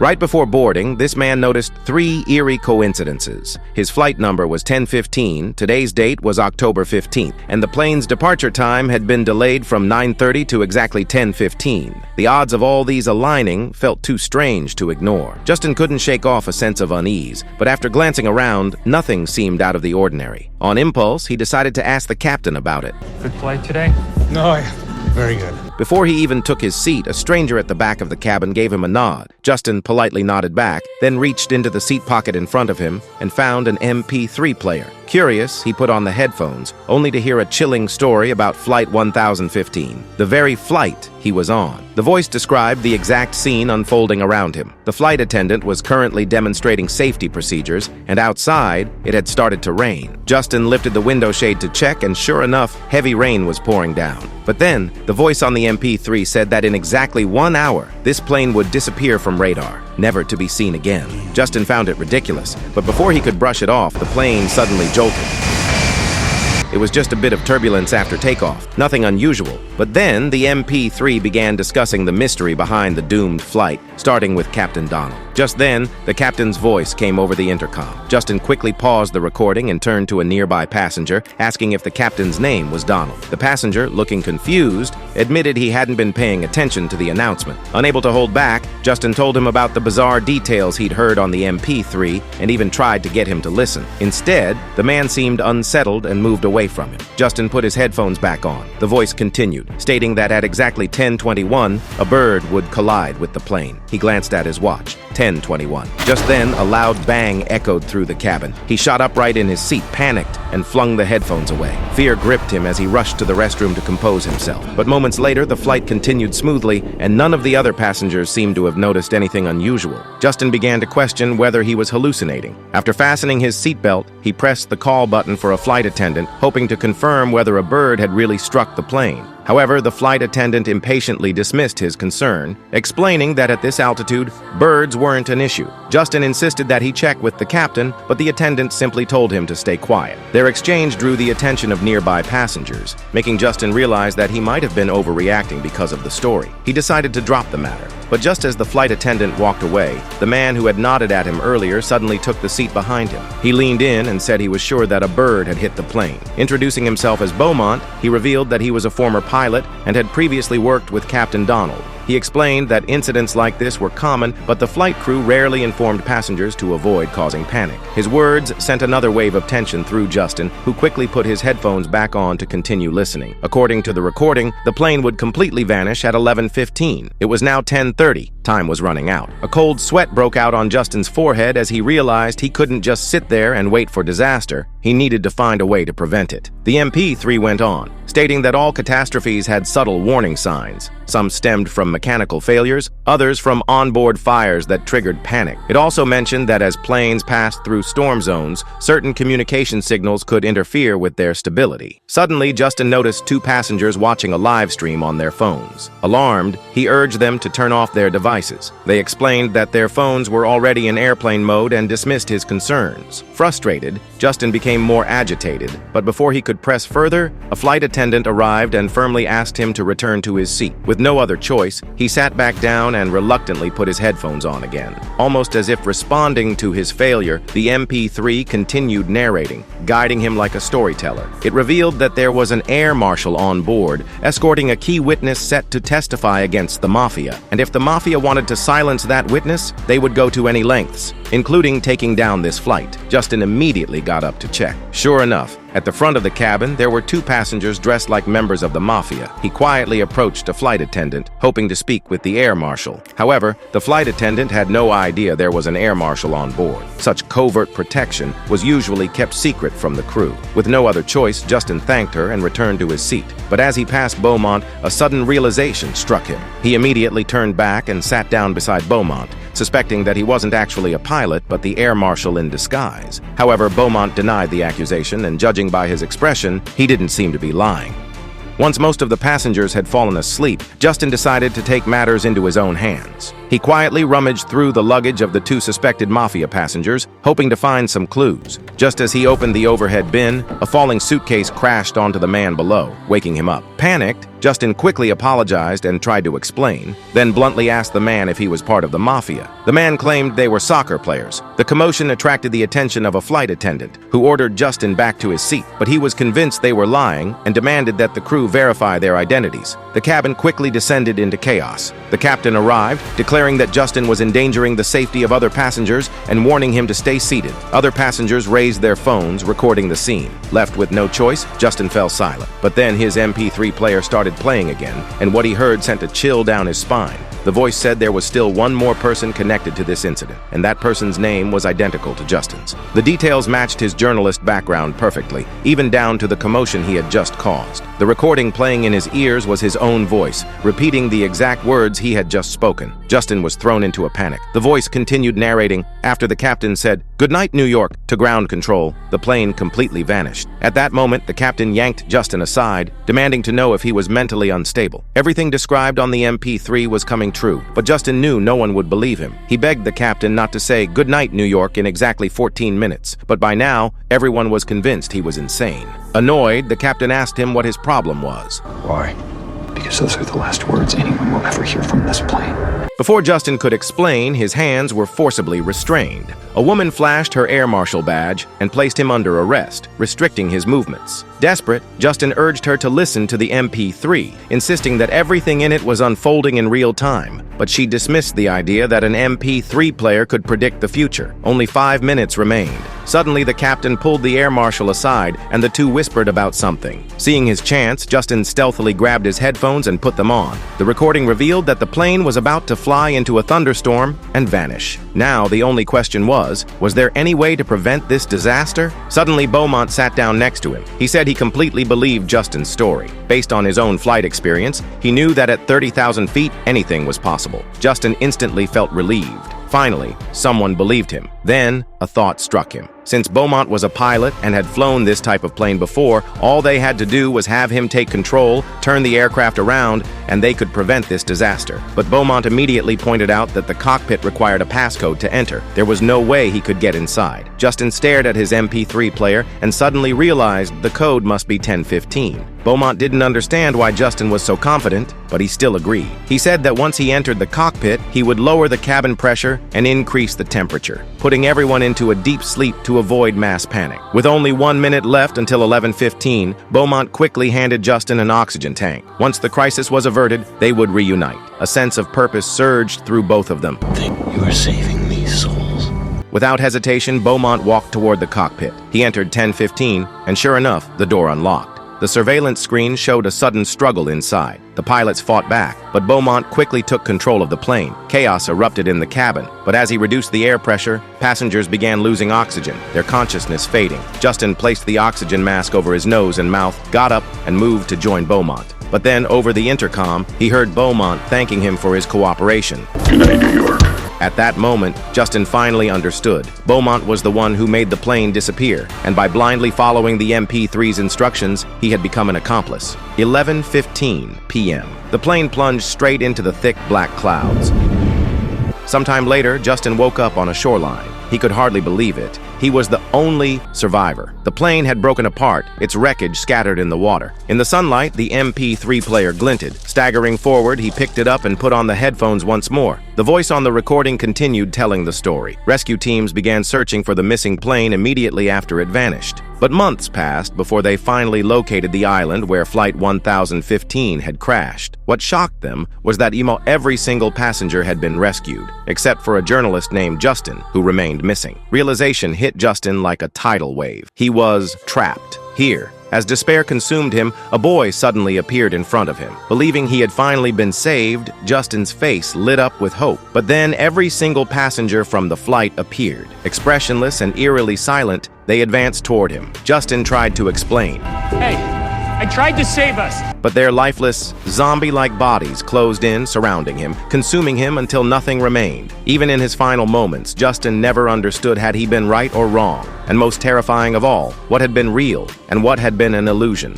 Right before boarding, this man noticed three eerie coincidences. His flight number was 10:15, today's date was October 15th, and the plane's departure time had been delayed from 9:30 to exactly 10:15. The odds of all these aligning felt too strange to ignore. Justin couldn't shake off a sense of unease, but after glancing around, nothing seemed out of the ordinary. On impulse, he decided to ask the captain about it. Good flight today? No, very good. Before he even took his seat, a stranger at the back of the cabin gave him a nod. Justin politely nodded back, then reached into the seat pocket in front of him and found an MP3 player. Curious, he put on the headphones, only to hear a chilling story about Flight 1015, the very flight he was on. The voice described the exact scene unfolding around him. The flight attendant was currently demonstrating safety procedures, and outside, it had started to rain. Justin lifted the window shade to check, and sure enough, heavy rain was pouring down. But then, the voice on the MP3 said that in exactly 1 hour, this plane would disappear from radar, never to be seen again. Justin found it ridiculous, but before he could brush it off, the plane suddenly jolted. It was just a bit of turbulence after takeoff, nothing unusual. But then the MP3 began discussing the mystery behind the doomed flight, starting with Captain Donald. Just then, the captain's voice came over the intercom. Justin quickly paused the recording and turned to a nearby passenger, asking if the captain's name was Donald. The passenger, looking confused, admitted he hadn't been paying attention to the announcement. Unable to hold back, Justin told him about the bizarre details he'd heard on the MP3 and even tried to get him to listen. Instead, the man seemed unsettled and moved away from him. Justin put his headphones back on. The voice continued, stating that at exactly 10:21, a bird would collide with the plane. He glanced at his watch. 10:21. Just then, a loud bang echoed through the cabin. He shot upright in his seat, panicked, and flung the headphones away. Fear gripped him as he rushed to the restroom to compose himself. But moments later, the flight continued smoothly, and none of the other passengers seemed to have noticed anything unusual. Justin began to question whether he was hallucinating. After fastening his seatbelt, he pressed the call button for a flight attendant, hoping to confirm whether a bird had really struck the plane. However, the flight attendant impatiently dismissed his concern, explaining that at this altitude, birds weren't an issue. Justin insisted that he check with the captain, but the attendant simply told him to stay quiet. Their exchange drew the attention of nearby passengers, making Justin realize that he might have been overreacting because of the story. He decided to drop the matter. But just as the flight attendant walked away, the man who had nodded at him earlier suddenly took the seat behind him. He leaned in and said he was sure that a bird had hit the plane. Introducing himself as Beaumont, he revealed that he was a former pilot and had previously worked with Captain Donald. He explained that incidents like this were common, but the flight crew rarely informed passengers to avoid causing panic. His words sent another wave of tension through Justin, who quickly put his headphones back on to continue listening. According to the recording, the plane would completely vanish at 11:15. It was now 10:30. Time was running out. A cold sweat broke out on Justin's forehead as he realized he couldn't just sit there and wait for disaster. He needed to find a way to prevent it. The MP3 went on, stating that all catastrophes had subtle warning signs. Some stemmed from mechanical failures, others from onboard fires that triggered panic. It also mentioned that as planes passed through storm zones, certain communication signals could interfere with their stability. Suddenly, Justin noticed two passengers watching a live stream on their phones. Alarmed, he urged them to turn off their devices. They explained that their phones were already in airplane mode and dismissed his concerns. Frustrated, Justin became more agitated, but before he could press further, a flight attendant arrived and firmly asked him to return to his seat. With no other choice, he sat back down and reluctantly put his headphones on again. Almost as if responding to his failure, the MP3 continued narrating, guiding him like a storyteller. It revealed that there was an air marshal on board, escorting a key witness set to testify against the mafia. And if the mafia wanted to silence that witness, they would go to any lengths, including taking down this flight. Justin immediately got up to check. Sure enough, at the front of the cabin, there were two passengers dressed like members of the mafia. He quietly approached a flight attendant, hoping to speak with the air marshal. However, the flight attendant had no idea there was an air marshal on board. Such covert protection was usually kept secret from the crew. With no other choice, Justin thanked her and returned to his seat. But as he passed Beaumont, a sudden realization struck him. He immediately turned back and sat down beside Beaumont, suspecting that he wasn't actually a pilot but the air marshal in disguise. However, Beaumont denied the accusation, and judging by his expression, he didn't seem to be lying. Once most of the passengers had fallen asleep, Justin decided to take matters into his own hands. He He quietly rummaged through the luggage of the two suspected mafia passengers, hoping to find some clues. Just as he opened the overhead bin, a falling suitcase crashed onto the man below, waking him up. Panicked, Justin quickly apologized and tried to explain, then bluntly asked the man if he was part of the mafia. The man claimed they were soccer players. The commotion attracted the attention of a flight attendant, who ordered Justin back to his seat, but he was convinced they were lying and demanded that the crew verify their identities. The cabin quickly descended into chaos. The captain arrived, declaring that Justin was endangering the safety of other passengers and warning him to stay seated. Other passengers raised their phones, recording the scene. Left with no choice, Justin fell silent. But then his MP3 player started playing again, and what he heard sent a chill down his spine. The voice said there was still one more person connected to this incident, and that person's name was identical to Justin's. The details matched his journalist background perfectly, even down to the commotion he had just caused. The recording playing in his ears was his own voice, repeating the exact words he had just spoken. Justin was thrown into a panic. The voice continued narrating. After the captain said, "Good night, New York," to ground control, the plane completely vanished. At that moment, the captain yanked Justin aside, demanding to know if he was mentally unstable. Everything described on the MP3 was coming true, but Justin knew no one would believe him. He begged the captain not to say "Good night, New York" in exactly 14 minutes, but by now, everyone was convinced he was insane. Annoyed, the captain asked him what his problem was. Why? Because those are the last words anyone will ever hear from this plane. Before Justin could explain, his hands were forcibly restrained. A woman flashed her air marshal badge and placed him under arrest, restricting his movements. Desperate, Justin urged her to listen to the MP3, insisting that everything in it was unfolding in real time. But she dismissed the idea that an MP3 player could predict the future. Only 5 minutes remained. Suddenly, the captain pulled the air marshal aside, and the two whispered about something. Seeing his chance, Justin stealthily grabbed his headphones and put them on. The recording revealed that the plane was about to fly into a thunderstorm and vanish. Now, the only question was there any way to prevent this disaster? Suddenly, Beaumont sat down next to him. He said he completely believed Justin's story. Based on his own flight experience, he knew that at 30,000 feet, anything was possible. Justin instantly felt relieved. Finally, someone believed him. Then, a thought struck him. Since Beaumont was a pilot and had flown this type of plane before, all they had to do was have him take control, turn the aircraft around, and they could prevent this disaster. But Beaumont immediately pointed out that the cockpit required a passcode to enter. There was no way he could get inside. Justin stared at his MP3 player and suddenly realized the code must be 1015. Beaumont didn't understand why Justin was so confident, but he still agreed. He said that once he entered the cockpit, he would lower the cabin pressure and increase the temperature, putting everyone into a deep sleep to avoid mass panic. With only 1 minute left until 11:15, Beaumont quickly handed Justin an oxygen tank. Once the crisis was averted, they would reunite. A sense of purpose surged through both of them. I think you are saving these souls. Without hesitation, Beaumont walked toward the cockpit. He entered 1015, and sure enough, the door unlocked. The surveillance screen showed a sudden struggle inside. The pilots fought back, but Beaumont quickly took control of the plane. Chaos erupted in the cabin, but as he reduced the air pressure, passengers began losing oxygen, their consciousness fading. Justin placed the oxygen mask over his nose and mouth, got up, and moved to join Beaumont. But then, over the intercom, he heard Beaumont thanking him for his cooperation. Good night, New York. At that moment, Justin finally understood. Beaumont was the one who made the plane disappear, and by blindly following the MP3's instructions, he had become an accomplice. 11:15 p.m. The plane plunged straight into the thick black clouds. Sometime later, Justin woke up on a shoreline. He could hardly believe it. He was the only survivor. The plane had broken apart, its wreckage scattered in the water. In the sunlight, the MP3 player glinted. Staggering forward, he picked it up and put on the headphones once more. The voice on the recording continued telling the story. Rescue teams began searching for the missing plane immediately after it vanished. But months passed before they finally located the island where Flight 1015 had crashed. What shocked them was that every single passenger had been rescued, except for a journalist named Justin, who remained missing. Realization hit Justin like a tidal wave. He was trapped here. As despair consumed him, a boy suddenly appeared in front of him. Believing he had finally been saved, Justin's face lit up with hope. But then every single passenger from the flight appeared. Expressionless and eerily silent, they advanced toward him. Justin tried to explain. Hey, I tried to save us. But their lifeless, zombie-like bodies closed in, surrounding him, consuming him until nothing remained. Even in his final moments, Justin never understood had he been right or wrong. And most terrifying of all, what had been real and what had been an illusion.